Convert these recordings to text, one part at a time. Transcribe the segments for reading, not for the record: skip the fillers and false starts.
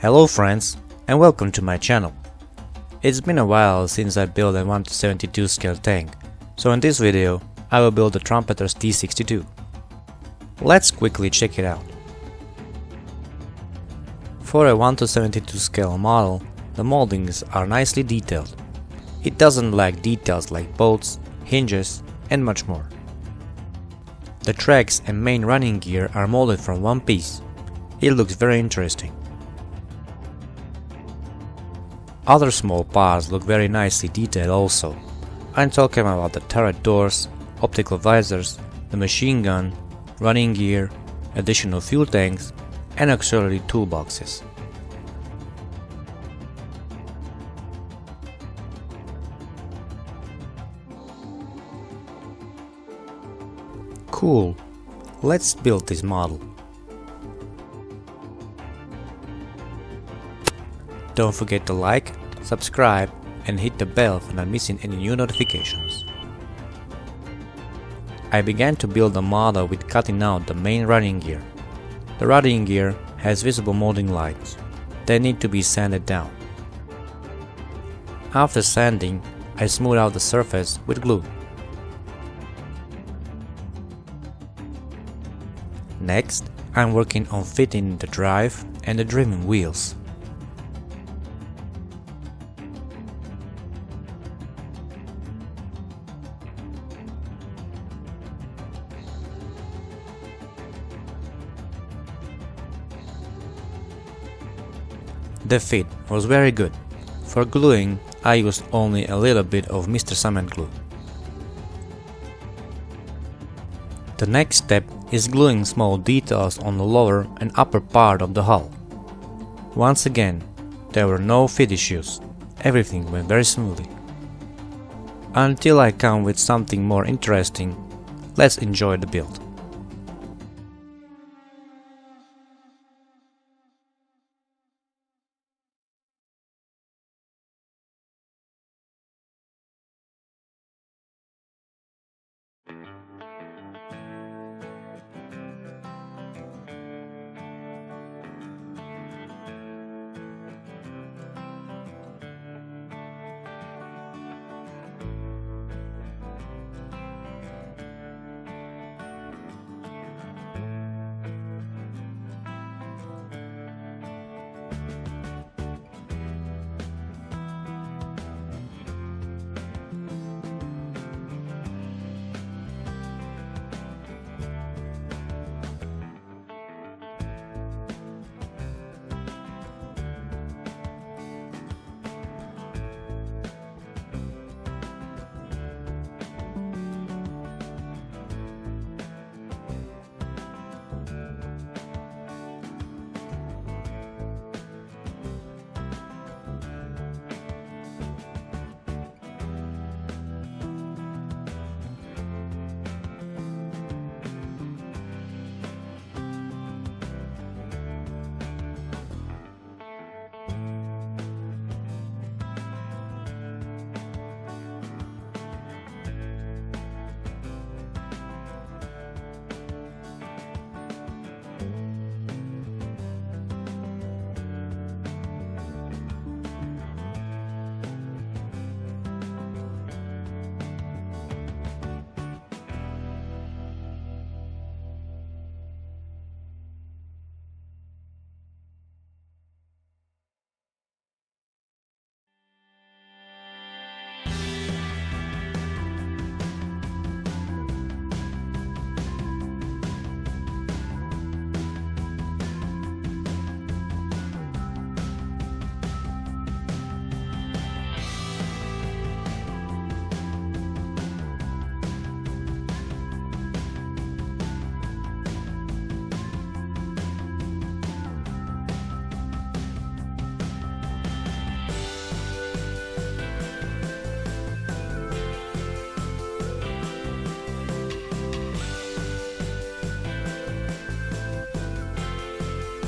Hello friends, and welcome to my channel. It's been a while since I built a 1:72 scale tank, so in this video I will build the Trumpeter's T-62. Let's quickly check it out. For a 1:72 scale model, the moldings are nicely detailed. It doesn't lack details like bolts, hinges, and much more. The tracks and main running gear are molded from one piece. It looks very interesting. Other small parts look very nicely detailed also. I'm talking about the turret doors, optical visors, the machine gun, running gear, additional fuel tanks, and auxiliary toolboxes. Cool, let's build this model. Don't forget to like, subscribe, and hit the bell for not missing any new notifications. I began to build the model with cutting out the main running gear. The running gear has visible molding lines. They need to be sanded down. After sanding, I smooth out the surface with glue. Next, I'm working on fitting the drive and the driven wheels. The fit was very good. For gluing, I used only a little bit of Mr. Cement glue. The next step is gluing small details on the lower and upper part of the hull. Once again, there were no fit issues. Everything went very smoothly. Until I come with something more interesting, let's enjoy the build.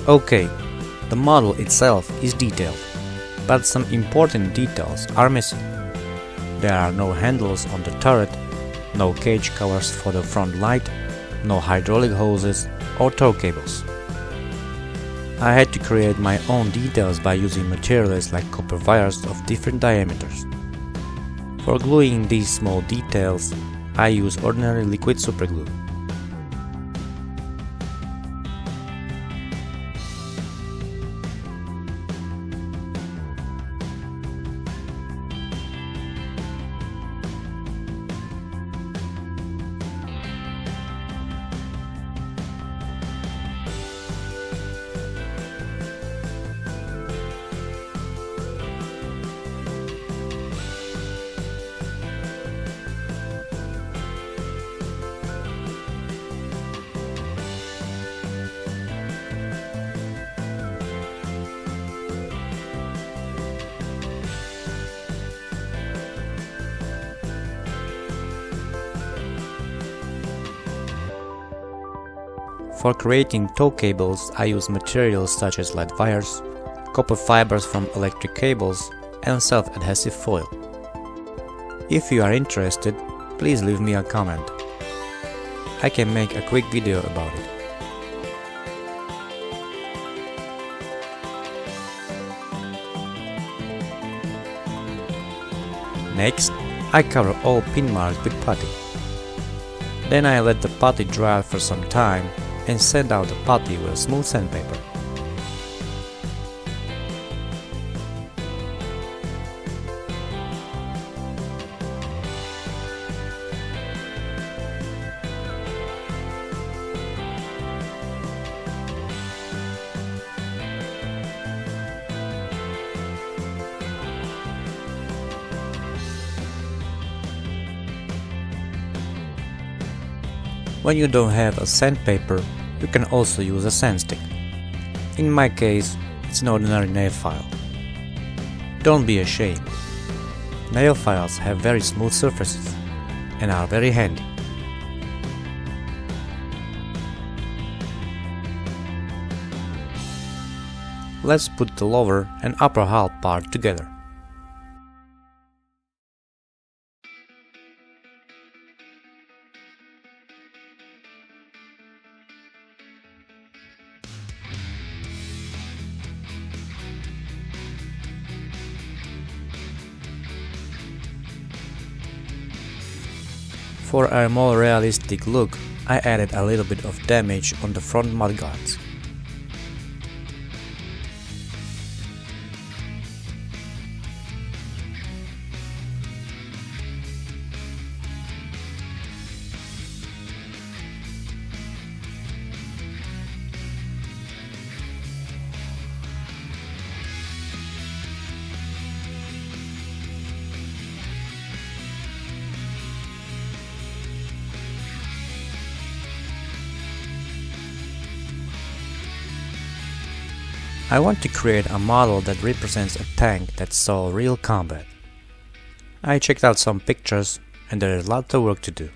Okay, the model itself is detailed, but some important details are missing. There are no handles on the turret, no cage covers for the front light, no hydraulic hoses or tow cables. I had to create my own details by using materials like copper wires of different diameters. For gluing these small details, I use ordinary liquid superglue. For creating tow cables, I use materials such as lead wires, copper fibers from electric cables, and self-adhesive foil. If you are interested, please leave me a comment. I can make a quick video about it. Next, I cover all pin marks with putty. Then I let the putty dry for some time and sand out the putty with a smooth sandpaper. When you don't have a sandpaper, you can also use a sandstick. In my case, it's an ordinary nail file. Don't be ashamed. Nail files have very smooth surfaces and are very handy. Let's put the lower and upper hull part together. For a more realistic look, I added a little bit of damage on the front mudguards. I want to create a model that represents a tank that saw real combat. I checked out some pictures and there is lots of work to do.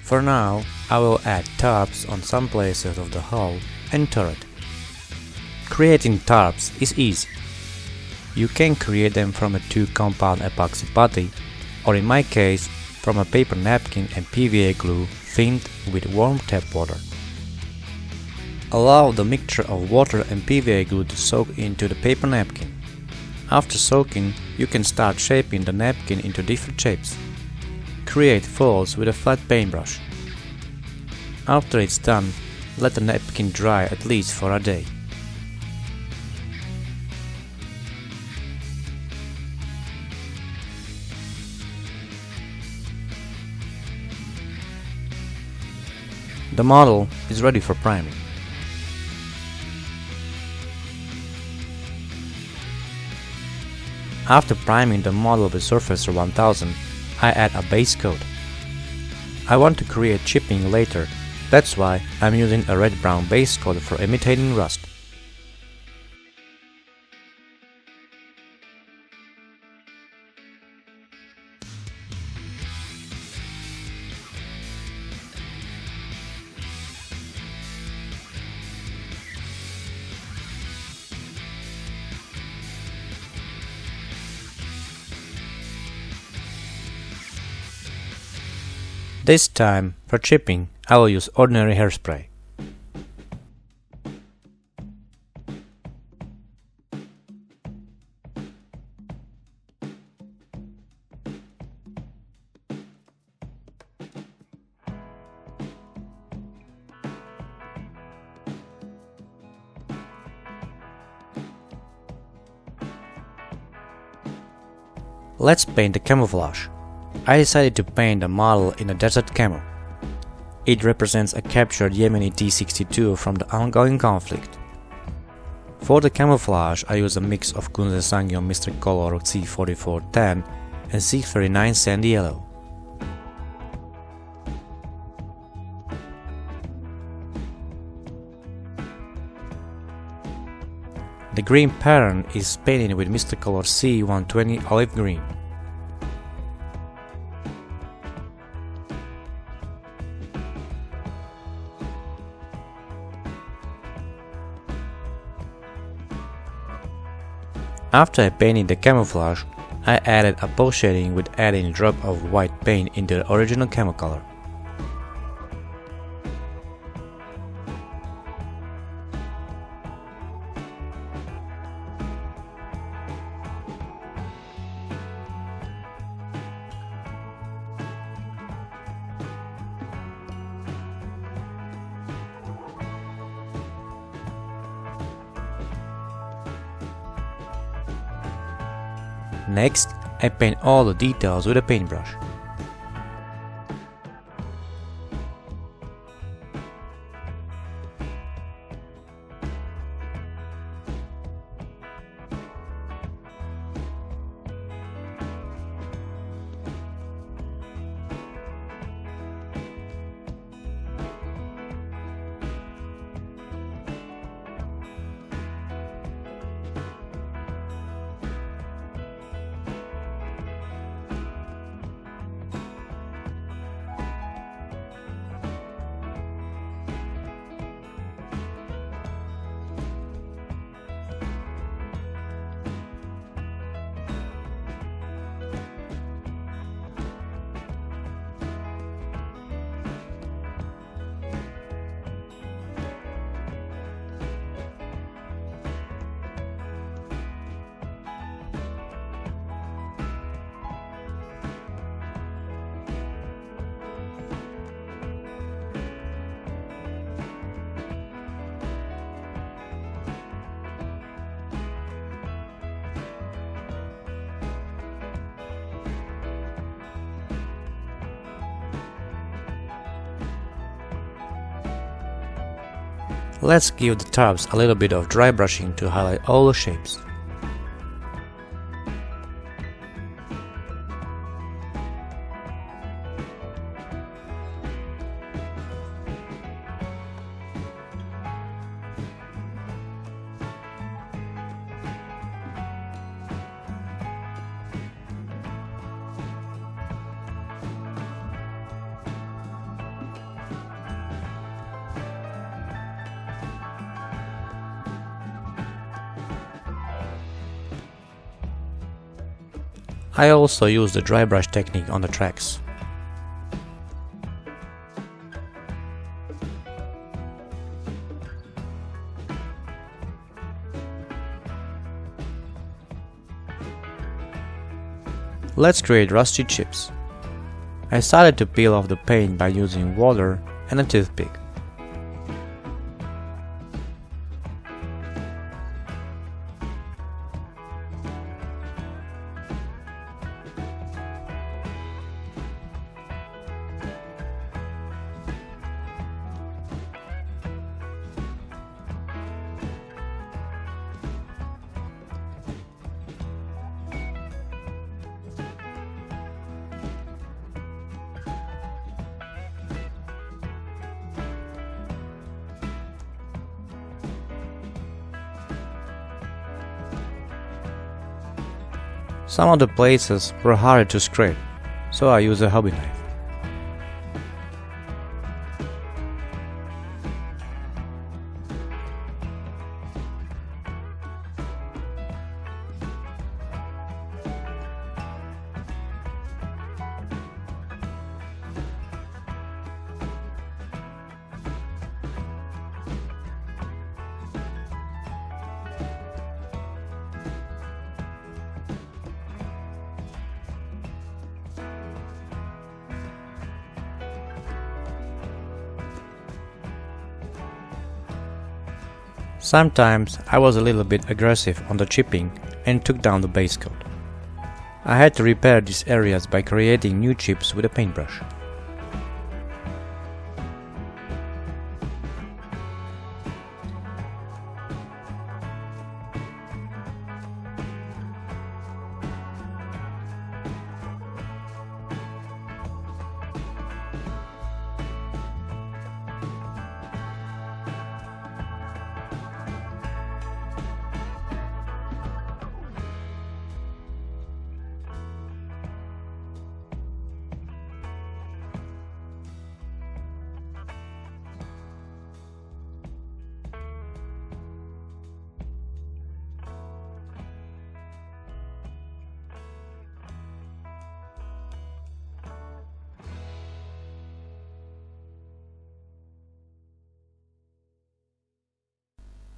For now, I will add tarps on some places of the hull and turret. Creating tarps is easy. You can create them from a 2-compound epoxy putty, or in my case, from a paper napkin and PVA glue thinned with warm tap water. Allow the mixture of water and PVA glue to soak into the paper napkin. After soaking, you can start shaping the napkin into different shapes. Create folds with a flat paintbrush. After it's done, let the napkin dry at least for a day. The model is ready for priming. After priming the model with Surfacer 1000, I add a base coat. I want to create chipping later, that's why I'm using a red-brown base coat for imitating rust. This time, for chipping, I will use ordinary hairspray. Let's paint the camouflage. I decided to paint a model in a desert camo. It represents a captured Yemeni T-62 from the ongoing conflict. For the camouflage, I use a mix of Kunze Sangyeong Mr. Color C44 Tan and C39 Sandy Yellow. The green pattern is painted with Mr. Color C120 Olive Green. After I painted the camouflage, I added a post shading with adding a drop of white paint into the original camo color. Next, I paint all the details with a paintbrush. Let's give the tarps a little bit of dry brushing to highlight all the shapes. I also use the dry brush technique on the tracks. Let's create rusty chips. I started to peel off the paint by using water and a toothpick. Some of the places were harder to scrape, so I used a hobby knife. Sometimes I was a little bit aggressive on the chipping and took down the base coat. I had to repair these areas by creating new chips with a paintbrush.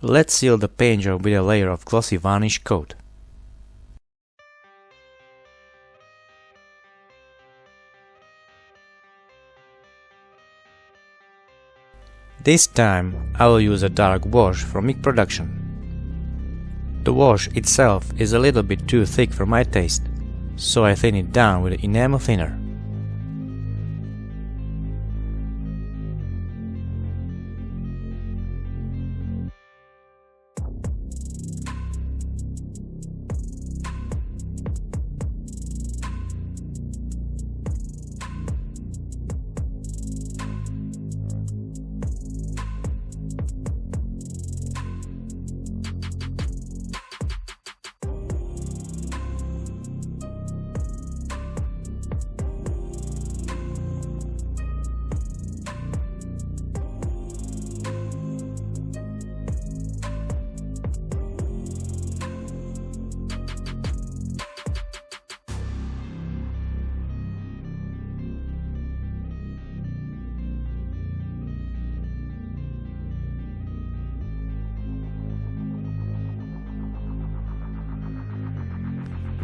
Let's seal the paint job with a layer of glossy varnish coat. This time I will use a dark wash from MIG Production. The wash itself is a little bit too thick for my taste, so I thin it down with an enamel thinner.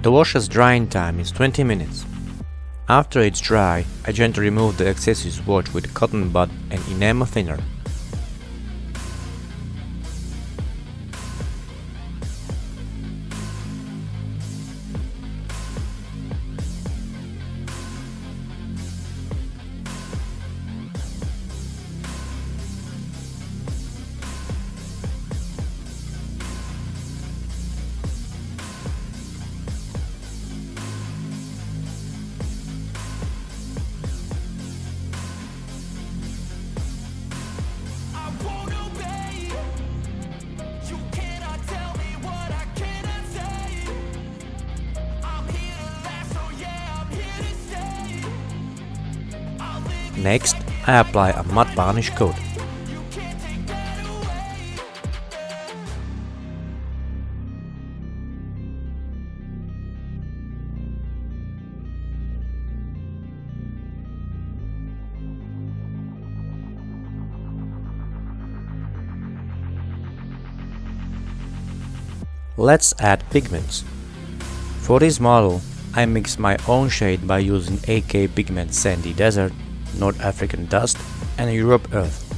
The wash's drying time is 20 minutes. After it's dry, I gently remove the excessive wash with cotton bud and enamel thinner. Next, I apply a matte varnish coat. Let's add pigments. For this model, I mix my own shade by using AK Pigment Sandy Desert, North African Dust and Europe Earth.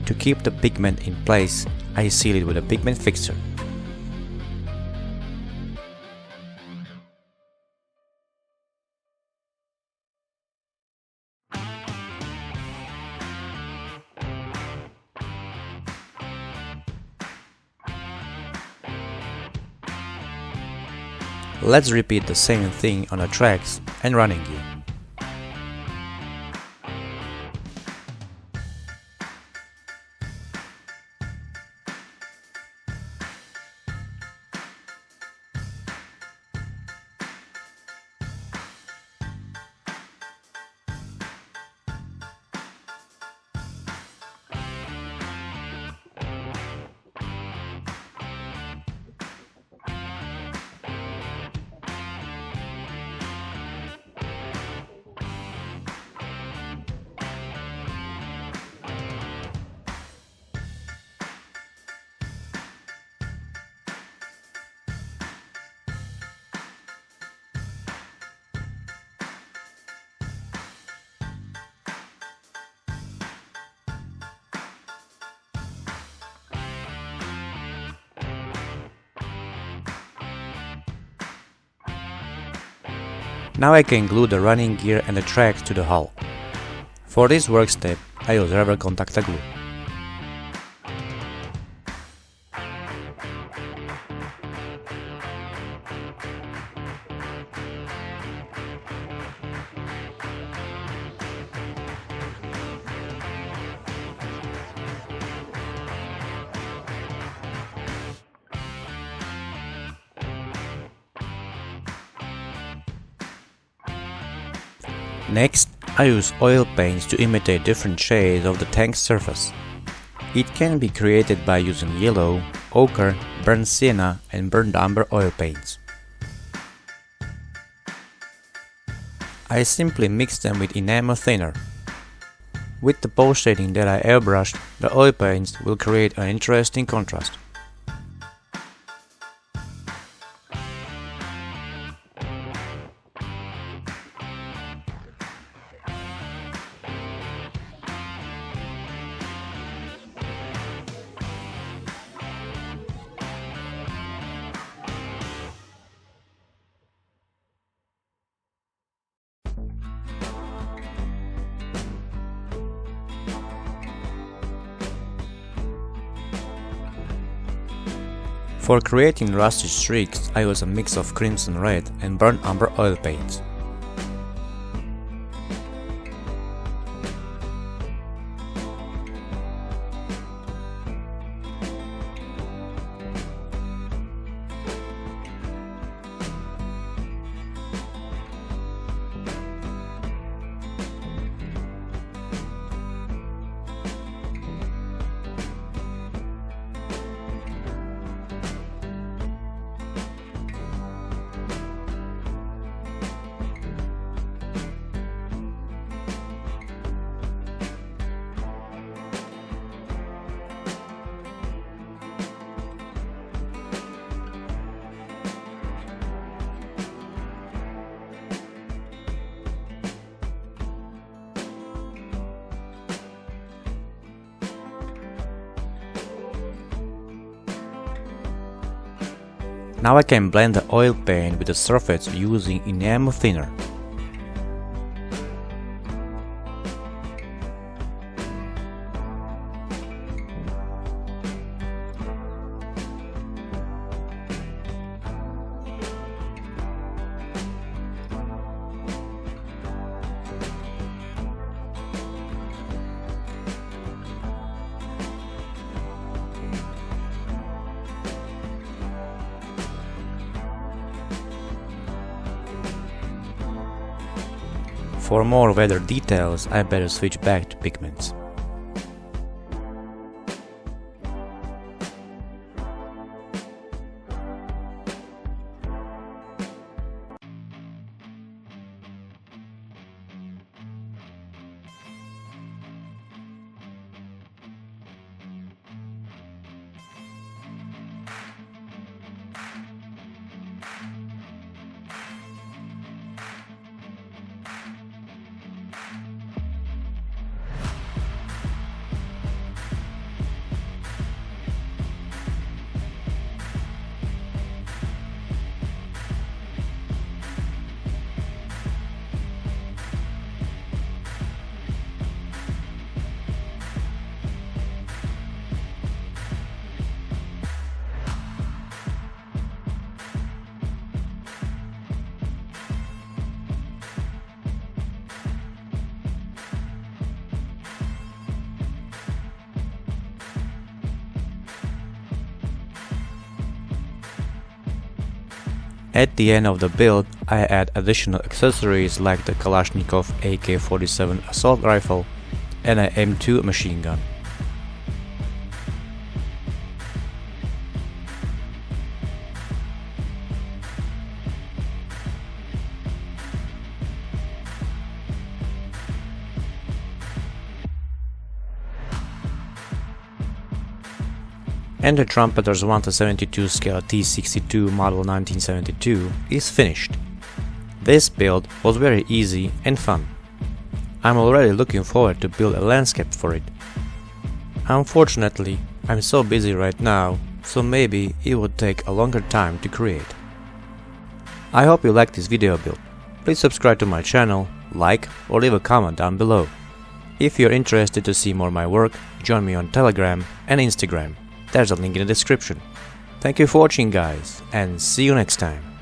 To keep the pigment in place, I seal it with a pigment fixer. Let's repeat the same thing on the tracks and running gear. Now I can glue the running gear and the tracks to the hull. For this work step, I use rubber contact glue. Next, I use oil paints to imitate different shades of the tank's surface. It can be created by using yellow, ochre, burnt sienna and burnt umber oil paints. I simply mix them with enamel thinner. With the post shading that I airbrushed, the oil paints will create an interesting contrast. For creating rusty streaks, I use a mix of crimson red and burnt umber oil paints. Now I can blend the oil paint with the surface using enamel thinner. For more weather details, I better switch back to pigments. At the end of the build, I add additional accessories like the Kalashnikov AK-47 assault rifle and an M2 machine gun. And the Trumpeter's 1/72 scale T-62 model 1972 is finished. This build was very easy and fun. I'm already looking forward to build a landscape for it. Unfortunately, I'm so busy right now, so maybe it would take a longer time to create. I hope you liked this video build. Please subscribe to my channel, like or leave a comment down below. If you're interested to see more of my work, join me on Telegram and Instagram. There's a link in the description. Thank you for watching guys, and see you next time.